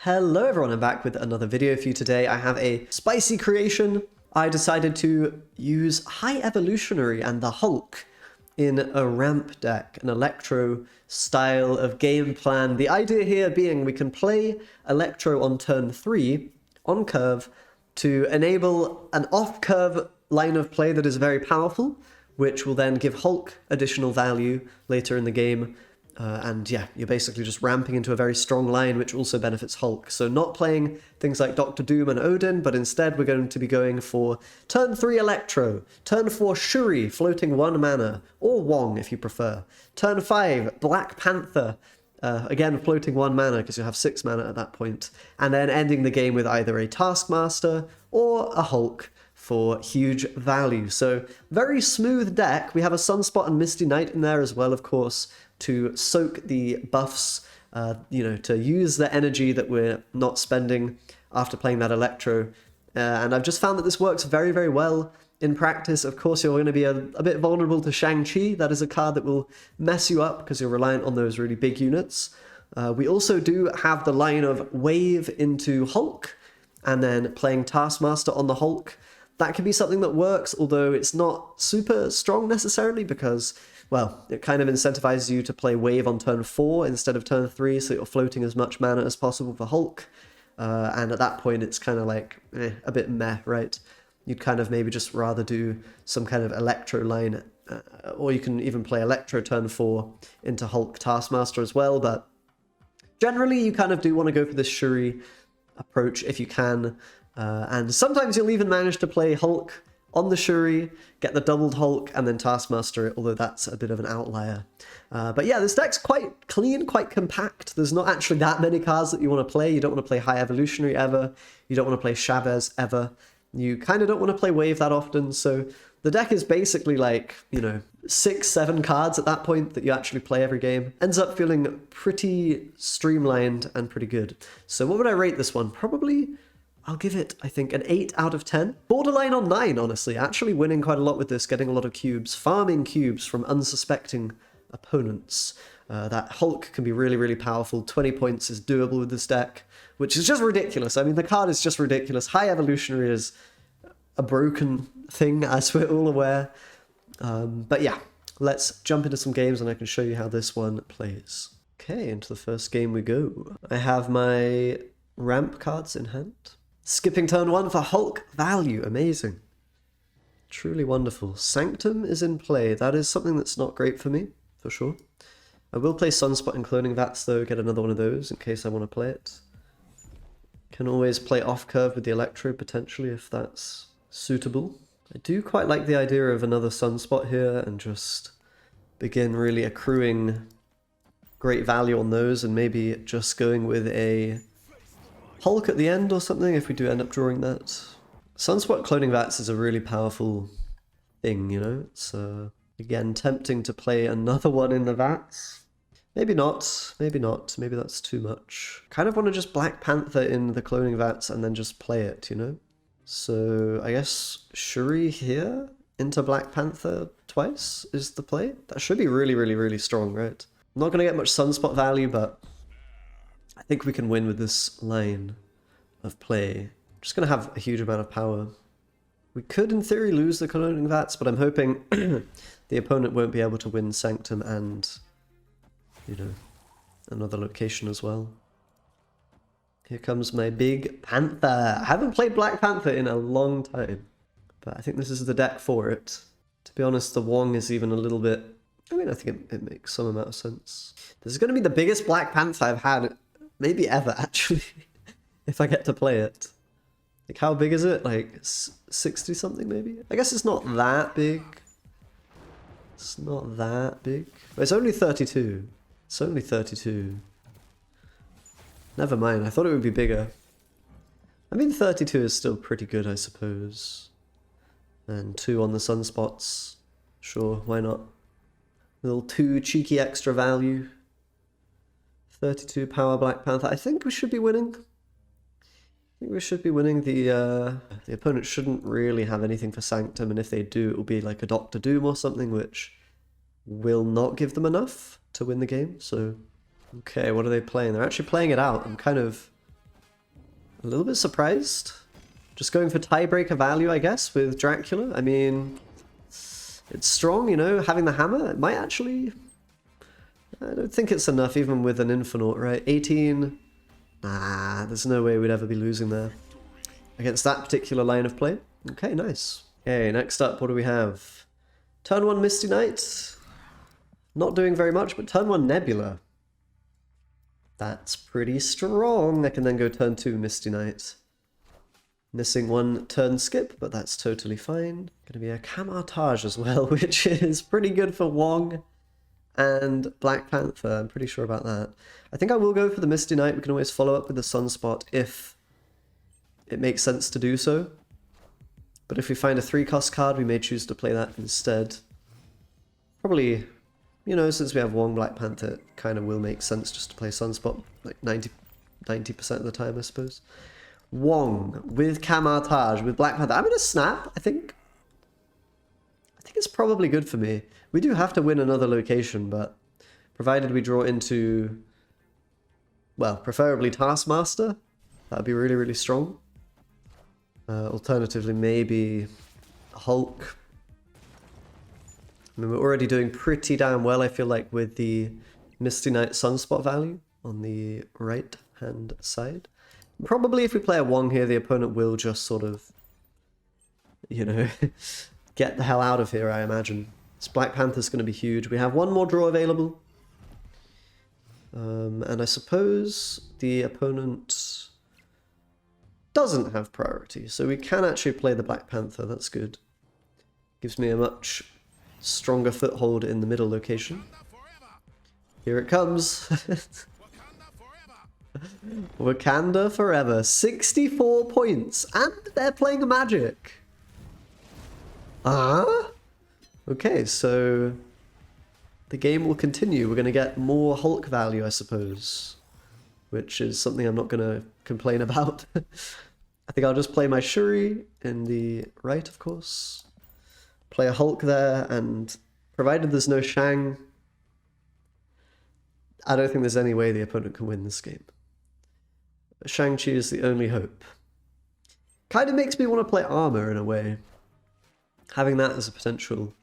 Hello everyone, I'm back with another video for you today. I have a spicy creation. I decided to use High Evolutionary and the Hulk in a ramp deck, an Electro style of game plan. The idea here being we can play Electro on turn 3 on curve to enable an off-curve line of play that is very powerful, which will then give Hulk additional value later in the game. And yeah, you're basically just ramping into a very strong line, which also benefits Hulk. So not playing things like Doctor Doom and Odin, but instead we're going to be going for turn 3 Electro, turn 4 Shuri, floating 1 mana, or Wong if you prefer. Turn 5 Black Panther, again floating 1 mana because you have 6 mana at that point. And then ending the game with either a Taskmaster or a Hulk for huge value. So very smooth deck. We have a Sunspot and Misty Knight in there as well, of course, to soak the buffs, to use the energy that we're not spending after playing that Electro. And I've just found that this works very, very well in practice. Of course, you're going to be a bit vulnerable to Shang-Chi. That is a card that will mess you up because you're reliant on those really big units. We also do have the line of wave into Hulk and then playing Taskmaster on the Hulk. That can be something that works, although it's not super strong necessarily because, well, it kind of incentivizes you to play wave on turn 4 instead of turn 3, so you're floating as much mana as possible for Hulk. And at that point, it's kind of like a bit meh, right? You'd kind of maybe just rather do some kind of Electro line, or you can even play Electro turn 4 into Hulk Taskmaster as well, but generally you kind of do want to go for this Shuri approach if you can. And sometimes you'll even manage to play Hulk on the Shuri, get the doubled Hulk, and then Taskmaster it, although that's a bit of an outlier. But yeah, this deck's quite clean, quite compact. There's not actually that many cards that you want to play. You don't want to play High Evolutionary ever. You don't want to play Chavez ever. You kind of don't want to play Wave that often, so the deck is basically like, 6-7 cards at that point that you actually play every game. Ends up feeling pretty streamlined and pretty good. So what would I rate this one? Probably, I'll give it, I think, an 8 out of 10. Borderline on 9, honestly. Actually winning quite a lot with this, getting a lot of cubes, farming cubes from unsuspecting opponents. That Hulk can be really, really powerful. 20 points is doable with this deck, which is just ridiculous. I mean, the card is just ridiculous. High Evolutionary is a broken thing, as we're all aware. But yeah, let's jump into some games and I can show you how this one plays. Okay, into the first game we go. I have my ramp cards in hand. Skipping turn 1 for Hulk value. Amazing. Truly wonderful. Sanctum is in play. That is something that's not great for me, for sure. I will play Sunspot and Cloning Vats, though, get another one of those in case I want to play it. Can always play off-curve with the Electro, potentially, if that's suitable. I do quite like the idea of another Sunspot here and just begin really accruing great value on those and maybe just going with a Hulk at the end or something if we do end up drawing that. Sunspot Cloning Vats is a really powerful thing, It's, again, tempting to play another one in the Vats. Maybe not, maybe not, maybe that's too much. Kind of want to just Black Panther in the Cloning Vats and then just play it, So I guess Shuri here into Black Panther twice is the play. That should be really, really, really strong, right? I'm not going to get much Sunspot value, but I think we can win with this line of play. Just going to have a huge amount of power. We could, in theory, lose the Cloning Vats, but I'm hoping the opponent won't be able to win Sanctum and, another location as well. Here comes my big Panther. I haven't played Black Panther in a long time, but I think this is the deck for it. To be honest, the Wong is even a little bit... I think it makes some amount of sense. This is going to be the biggest Black Panther I've had, maybe ever, actually, if I get to play it. Like, how big is it? Like, 60-something, maybe? I guess it's not that big. It's not that big. But it's only 32. It's only 32. Never mind, I thought it would be bigger. I mean, 32 is still pretty good, I suppose. And 2 on the Sunspots. Sure, why not? Little 2 cheeky extra value. 32 power Black Panther. I think we should be winning. I think we should be winning. The opponent shouldn't really have anything for Sanctum, and if they do, it will be like a Doctor Doom or something, which will not give them enough to win the game, so... Okay, what are they playing? They're actually playing it out. I'm kind of A little bit surprised. Just going for tiebreaker value, I guess, with Dracula. I mean, it's strong, you know, having the hammer. It might actually... I don't think it's enough, even with an Infinite, right? 18... Nah, there's no way we'd ever be losing there against that particular line of play. Okay, nice. Okay, next up, what do we have? Turn 1 Misty Knight. Not doing very much, but turn 1 Nebula. That's pretty strong. I can then go turn 2 Misty Knight. Missing 1 turn skip, but that's totally fine. Gonna be a Camartage as well, which is pretty good for Wong and Black Panther. I'm pretty sure about that. I think I will go for the Misty Knight. We can always follow up with the Sunspot if it makes sense to do so. But if we find a 3-cost card, we may choose to play that instead. Probably, you know, since we have Wong, Black Panther, it kind of will make sense just to play Sunspot, like 90% of the time, I suppose. Wong with Camartage, with Black Panther. I'm going to snap, I think. I think it's probably good for me. We do have to win another location, but provided we draw into, well, preferably Taskmaster, that would be really, really strong. Alternatively, maybe Hulk. I mean, we're already doing pretty damn well, I feel like, with the Misty Knight Sunspot value on the right-hand side. Probably if we play a Wong here, the opponent will just sort of, you know, get the hell out of here, I imagine. This Black Panther's going to be huge. We have 1 more draw available. And I suppose the opponent doesn't have priority, so we can actually play the Black Panther. That's good. Gives me a much stronger foothold in the middle location. Here it comes. Wakanda Forever. 64 points. And they're playing Magic. Ah? Okay, so the game will continue. We're going to get more Hulk value, I suppose. Which is something I'm not going to complain about. I think I'll just play my Shuri in the right, of course. Play a Hulk there, and provided there's no Shang, I don't think there's any way the opponent can win this game. Shang-Chi is the only hope. Kind of makes me want to play armor in a way. Having that as a potential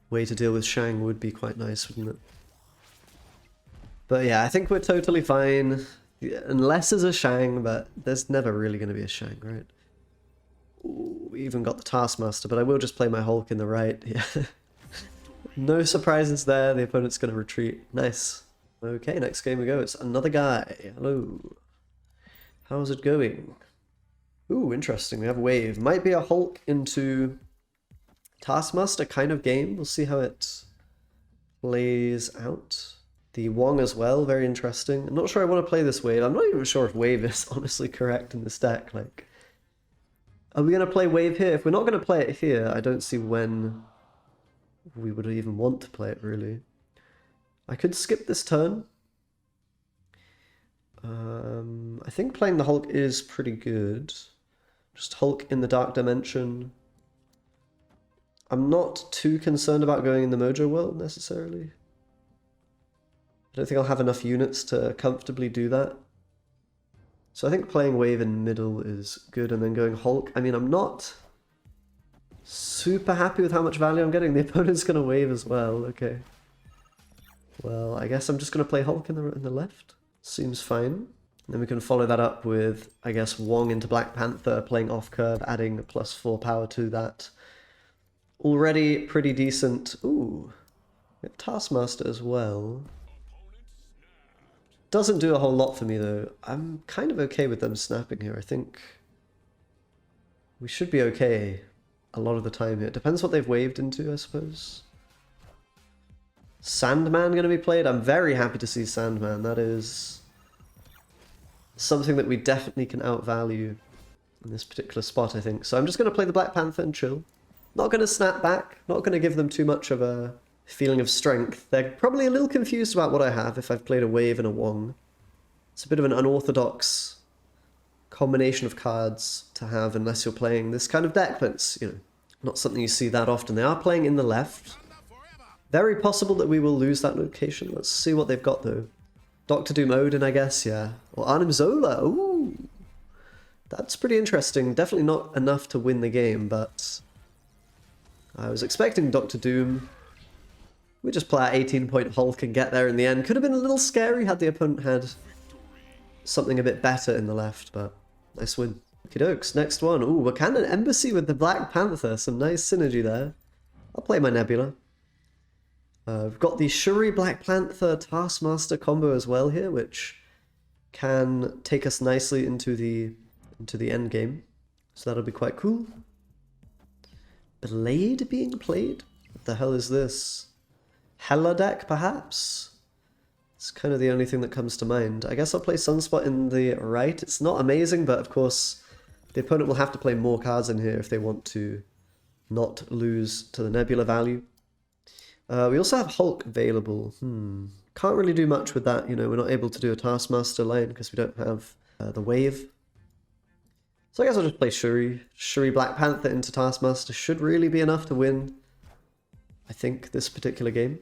way to deal with Shang would be quite nice, wouldn't it? But yeah, I think we're totally fine. Unless there's a Shang, but there's never really going to be a Shang, right? Ooh, we even got the Taskmaster, but I will just play my Hulk in the right. Yeah. No surprises there. The opponent's going to retreat. Nice. Okay, next game we go. It's another guy. Hello. How's it going? Ooh, interesting. We have Wave. Might be a Hulk into Taskmaster kind of game. We'll see how it plays out. The Wong as well, very interesting. I'm not sure I want to play this Wave. I'm not even sure if Wave is honestly correct in this deck. Like, are we going to play Wave here? If we're not going to play it here, I don't see when we would even want to play it, really. I could skip this turn. I think playing the Hulk is pretty good. Just Hulk in the Dark Dimension. I'm not too concerned about going in the Mojo world, necessarily. I don't think I'll have enough units to comfortably do that. So I think playing Wave in middle is good, and then going Hulk. I mean, I'm not super happy with how much value I'm getting. The opponent's going to Wave as well. Okay. Well, I guess I'm just going to play Hulk in the left. Seems fine. And then we can follow that up with, I guess, Wong into Black Panther, playing off curve, adding +4 power to that. Already pretty decent. Ooh. We have Taskmaster as well. Doesn't do a whole lot for me, though. I'm kind of okay with them snapping here. I think we should be okay a lot of the time here. Depends what they've waved into, I suppose. Sandman going to be played? I'm very happy to see Sandman. That is something that we definitely can outvalue in this particular spot, I think. So I'm just going to play the Black Panther and chill. Not going to snap back. Not going to give them too much of a feeling of strength. They're probably a little confused about what I have if I've played a Wave and a Wong. It's a bit of an unorthodox combination of cards to have unless you're playing this kind of deck, but it's, you know, not something you see that often. They are playing in the left. Very possible that we will lose that location. Let's see what they've got, though. Doctor Doom Odin, I guess, yeah. Or Arnim Zola, ooh. That's pretty interesting. Definitely not enough to win the game, but I was expecting Doctor Doom. We just play our 18-point Hulk and get there in the end. Could have been a little scary had the opponent had something a bit better in the left, but nice win. Okie dokes, next one. Ooh, Wakanda Embassy with the Black Panther. Some nice synergy there. I'll play my Nebula. We've got the Shuri Black Panther Taskmaster combo as well here, which can take us nicely into the end game. So that'll be quite cool. Blade being played? What the hell is this? Hella deck, perhaps? It's kind of the only thing that comes to mind. I guess I'll play Sunspot in the right. It's not amazing, but of course the opponent will have to play more cards in here if they want to not lose to the Nebula value. We also have Hulk available. Can't really do much with that, you know, we're not able to do a Taskmaster line because we don't have the wave. So I guess I'll just play Shuri. Shuri Black Panther into Taskmaster should really be enough to win, I think, this particular game.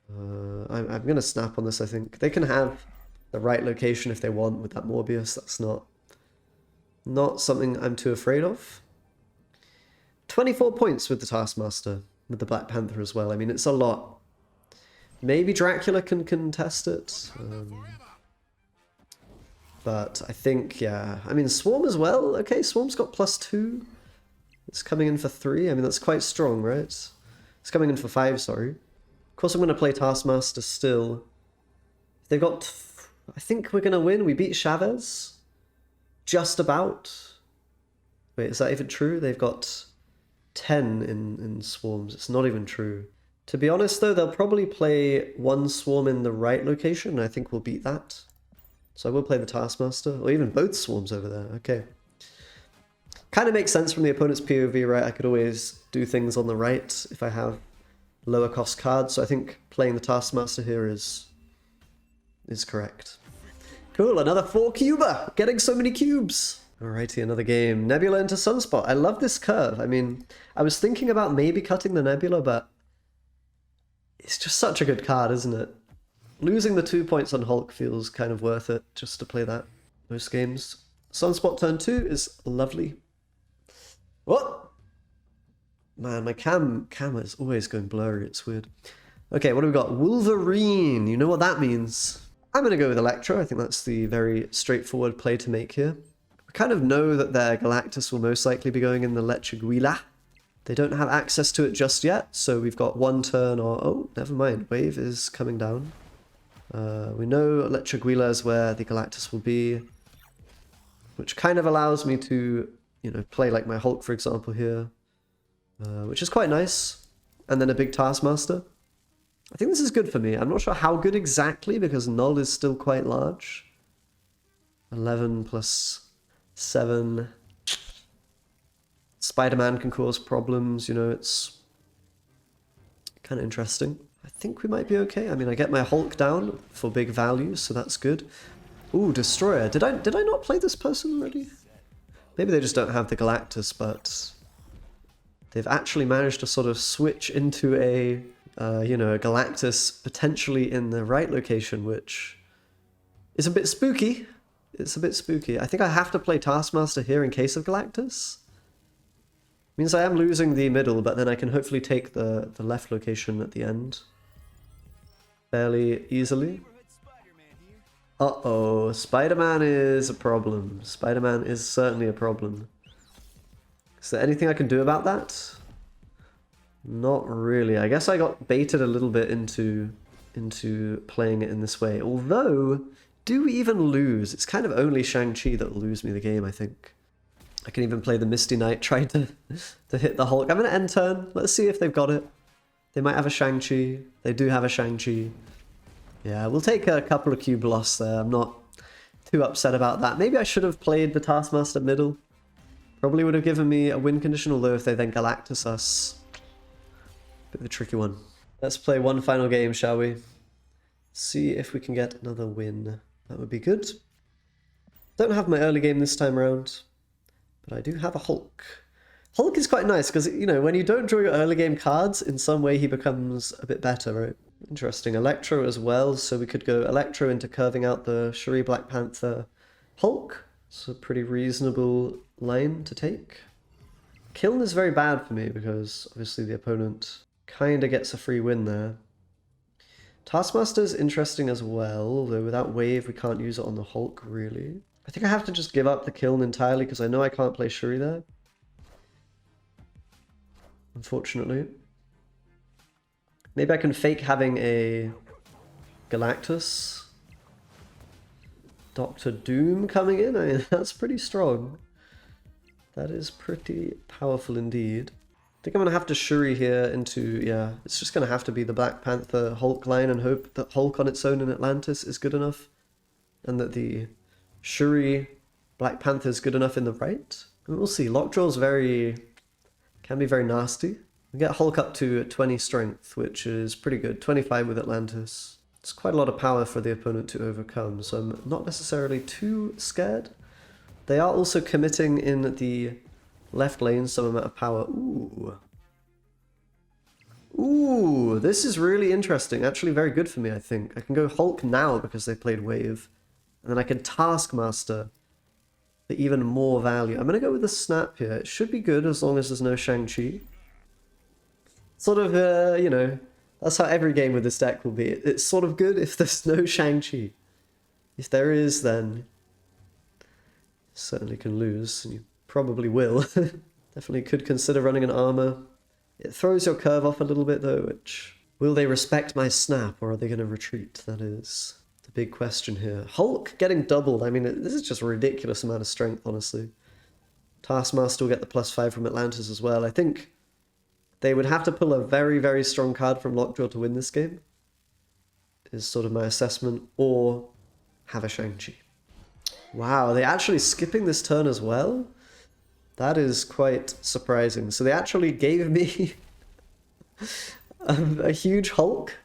I'm going to snap on this, I think. They can have the right location if they want with that Morbius. That's not something I'm too afraid of. 24 points with the Taskmaster, with the Black Panther as well. I mean, it's a lot. Maybe Dracula can contest it. But I think, yeah. I mean, Swarm as well. Okay, Swarm's got +2. It's coming in for 3. I mean, that's quite strong, right? It's coming in for 5, sorry. Of course, I'm going to play Taskmaster still. They've got... I think we're going to win. We beat Chavez. Just about. Wait, is that even true? They've got 10 in Swarms. It's not even true. To be honest, though, they'll probably play one Swarm in the right location, and I think we'll beat that. So I will play the Taskmaster, or even both Swarms over there. Okay. Kind of makes sense from the opponent's POV, right? I could always do things on the right if I have lower cost cards. So I think playing the Taskmaster here is correct. Cool, another 4-cuber! Getting so many cubes! Alrighty, another game. Nebula into Sunspot. I love this curve. I mean, I was thinking about maybe cutting the Nebula, but it's just such a good card, isn't it? Losing the 2 points on Hulk feels kind of worth it just to play that most games. Sunspot turn 2 is lovely. What? Man, my camera is always going blurry. It's weird. Okay, what do we got? Wolverine. You know what that means. I'm going to go with Electro. I think that's the very straightforward play to make here. We kind of know that their Galactus will most likely be going in the Lechuguila. They don't have access to it just yet, so we've got one turn or... Oh, never mind. Wave is coming down. We know Lechuguila is where the Galactus will be, which kind of allows me to, you know, play like my Hulk, for example, here, which is quite nice. And then a big Taskmaster. I think this is good for me. I'm not sure how good exactly, because Null is still quite large. 11 plus 7. Spider-Man can cause problems, you know, it's kind of interesting. I think we might be okay. I mean, I get my Hulk down for big values, so that's good. Ooh, Destroyer. Did I not play this person already? Maybe they just don't have the Galactus, but they've actually managed to sort of switch into a, you know, a Galactus potentially in the right location, which is a bit spooky. It's a bit spooky. I think I have to play Taskmaster here in case of Galactus. Means I am losing the middle, but then I can hopefully take the left location at the end fairly easily. Uh-oh, Spider-Man is a problem. Spider-Man is certainly a problem. Is there anything I can do about that? Not really. I guess I got baited a little bit into playing it in this way. Although, do we even lose? It's kind of only Shang-Chi that will lose me the game, I think. I can even play the Misty Knight trying to hit the Hulk. I'm going to end turn. Let's see if they've got it. They might have a Shang-Chi. They do have a Shang-Chi. Yeah, we'll take a couple of cube loss there. I'm not too upset about that. Maybe I should have played the Taskmaster middle. Probably would have given me a win condition, although if they then Galactus us... Bit of a tricky one. Let's play one final game, shall we? See if we can get another win. That would be good. Don't have my early game this time around. But I do have a Hulk. Hulk is quite nice because, you know, when you don't draw your early game cards, in some way he becomes a bit better, right? Interesting. Electro as well, so we could go Electro into curving out the Shuri Black Panther Hulk. It's a pretty reasonable lane to take. Kiln is very bad for me because obviously the opponent kind of gets a free win there. Taskmaster is interesting as well, although without wave we can't use it on the Hulk really. I think I have to just give up the Kiln entirely because I know I can't play Shuri there. Unfortunately. Maybe I can fake having a Galactus. Doctor Doom coming in, I mean, that's pretty strong. That is pretty powerful indeed. I think I'm going to have to Shuri here into, yeah, it's just going to have to be the Black Panther Hulk line and hope that Hulk on its own in Atlantis is good enough. And that the Shuri Black Panther is good enough in the right. And we'll see. Lockjaw's can be very nasty. We get Hulk up to 20 strength, which is pretty good. 25 with Atlantis. It's quite a lot of power for the opponent to overcome, so I'm not necessarily too scared. They are also committing in the left lane some amount of power. Ooh. Ooh, this is really interesting. Actually very good for me, I think. I can go Hulk now because they played Wave. And then I can Taskmaster for even more value. I'm going to go with the Snap here. It should be good as long as there's no Shang-Chi. Sort of, you know, that's how every game with this deck will be. It's sort of good if there's no Shang-Chi. If there is, then you certainly can lose, and you probably will. Definitely could consider running an armor. It throws your curve off a little bit though, which... Will they respect my snap, or are they going to retreat? That is the big question here. Hulk getting doubled, I mean, this is just a ridiculous amount of strength, honestly. Taskmaster will get the +5 from Atlantis as well. I think they would have to pull a very, very strong card from Lockjaw to win this game, is sort of my assessment, or have a Shang-Chi. Wow, they're actually skipping this turn as well? That is quite surprising. So they actually gave me a huge Hulk,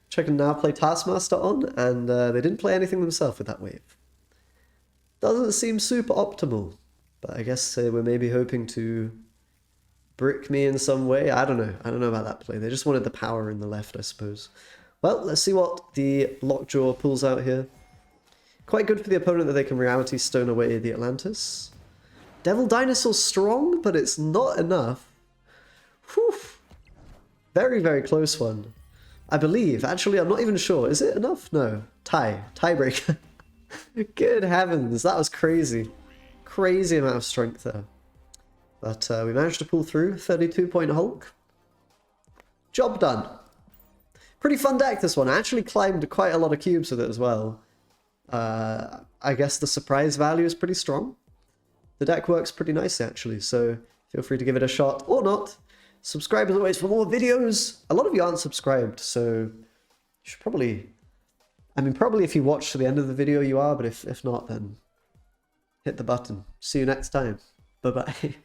which I can now play Taskmaster on, and they didn't play anything themselves with that wave. Doesn't seem super optimal, but I guess they were maybe hoping to brick me in some way. I don't know. I don't know about that play. They just wanted the power in the left, I suppose. Well, let's see what the Lockjaw pulls out here. Quite good for the opponent that they can Reality Stone away the Atlantis. Devil Dinosaur's strong, but it's not enough. Whew. Very, very close one. I believe. Actually, I'm not even sure. Is it enough? No. Tiebreaker. Good heavens. That was crazy. Crazy amount of strength there. But we managed to pull through. 32-point Hulk. Job done. Pretty fun deck, this one. I actually climbed quite a lot of cubes with it as well. I guess the surprise value is pretty strong. The deck works pretty nicely, actually, so feel free to give it a shot, or not. Subscribe as always for more videos. A lot of you aren't subscribed, so you should probably... I mean, probably if you watch to the end of the video you are, but if not, then hit the button. See you next time. Bye-bye.